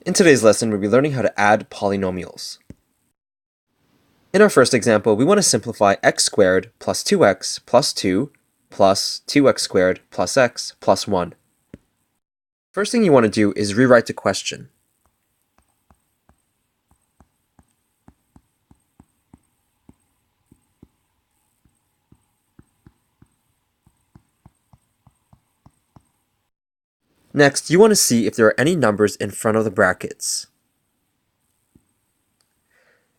In today's lesson, we'll be learning how to add polynomials. In our first example, we want to simplify x squared plus 2x plus 2 plus 2x squared plus x plus 1. First thing you want to do is rewrite the question. Next, you want to see if there are any numbers in front of the brackets.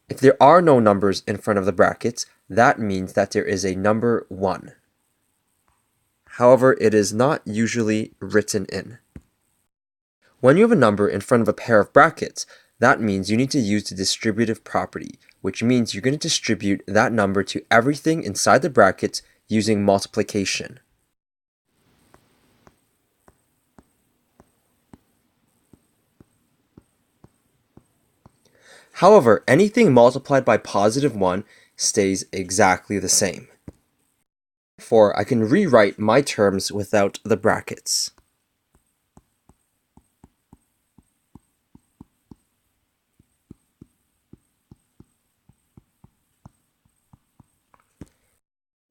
If there are no numbers in front of the brackets, that means that there is a number 1. However, it is not usually written in. When you have a number in front of a pair of brackets, that means you need to use the distributive property, which means you're going to distribute that number to everything inside the brackets using multiplication. However, anything multiplied by positive 1 stays exactly the same. Therefore, I can rewrite my terms without the brackets.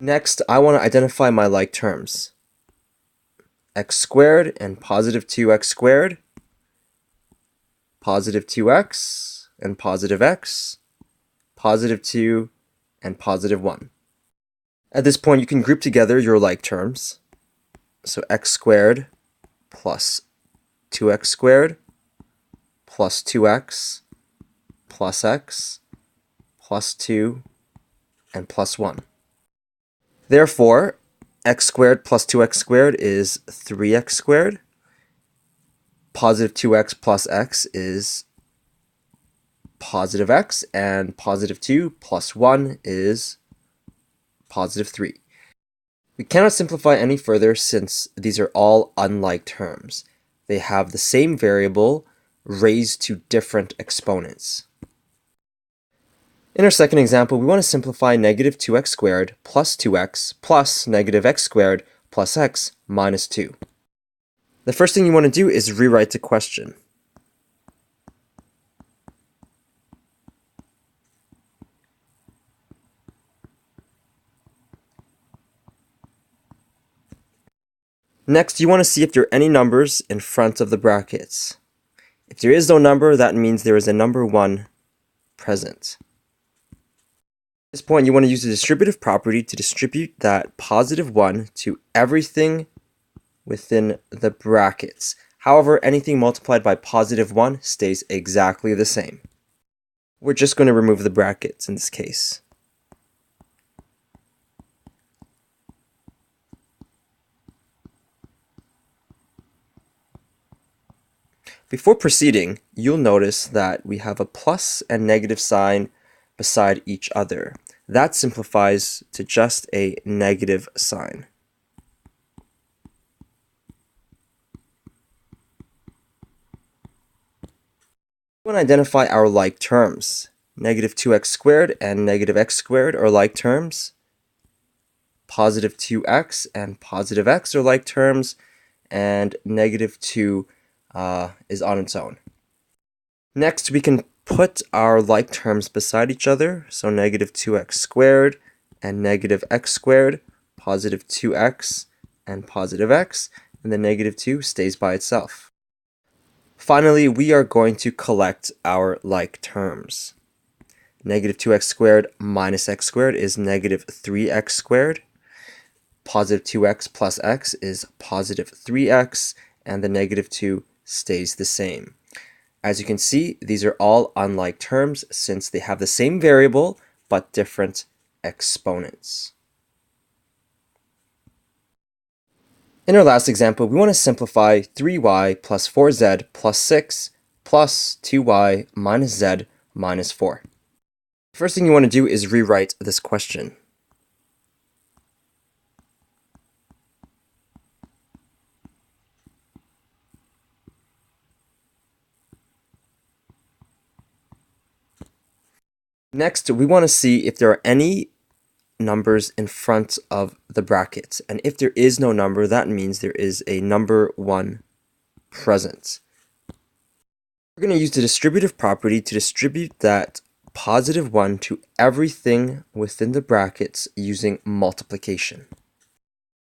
Next, I want to identify my like terms. X squared and positive 2x squared, positive 2x and positive x, positive 2 and positive 1. At this point, you can group together your like terms. So x squared plus 2x squared plus 2x plus x plus 2 and plus 1. Therefore, x squared plus 2x squared is 3x squared. Positive 2x plus x is positive x, and positive 2 plus 1 is positive 3. We cannot simplify any further since these are all unlike terms. They have the same variable raised to different exponents. In our second example, we want to simplify negative 2x squared plus 2x plus negative x squared plus x minus 2. The first thing you want to do is rewrite the question. Next, you want to see if there are any numbers in front of the brackets. If there is no number, that means there is a number 1 present. At this point, you want to use the distributive property to distribute that positive 1 to everything within the brackets. However, anything multiplied by positive 1 stays exactly the same. We're just going to remove the brackets in this case. Before proceeding, you'll notice that we have a plus and negative sign beside each other. That simplifies to just a negative sign. We want to identify our like terms. Negative 2x squared and negative x squared are like terms. Positive 2x and positive x are like terms, and negative 2 is on its own. Next, we can put our like terms beside each other. So negative 2x squared and negative x squared, positive 2x and positive x, and the negative 2 stays by itself. Finally, we are going to collect our like terms. Negative 2x squared minus x squared is negative 3x squared. Positive 2x plus x is positive 3x, and the negative 2 stays the same. As you can see, these are all unlike terms since they have the same variable but different exponents. In our last example, we want to simplify 3y plus 4z plus 6 plus 2y minus z minus 4. The first thing you want to do is rewrite this question. Next, we want to see if there are any numbers in front of the brackets. And if there is no number, that means there is a number 1 present. We're going to use the distributive property to distribute that positive 1 to everything within the brackets using multiplication.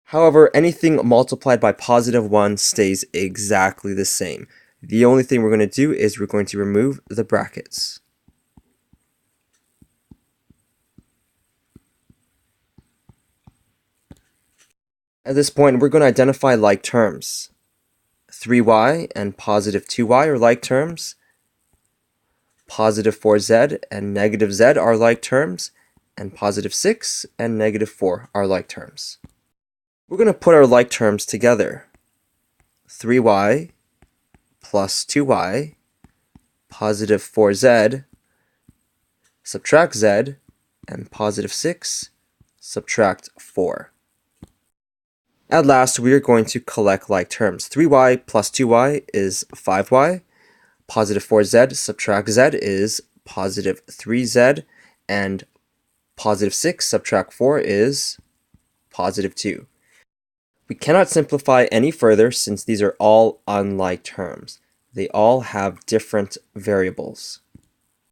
However, anything multiplied by positive 1 stays exactly the same. The only thing we're going to do is we're going to remove the brackets. At this point, we're going to identify like terms. 3y and positive 2y are like terms. Positive 4z and negative z are like terms. And positive 6 and negative 4 are like terms. We're going to put our like terms together. 3y plus 2y, positive 4z, subtract z, and positive 6, subtract 4. At last, we are going to collect like terms. 3y plus 2y is 5y. Positive 4z subtract z is positive 3z. And positive 6 subtract 4 is positive 2. We cannot simplify any further since these are all unlike terms. They all have different variables.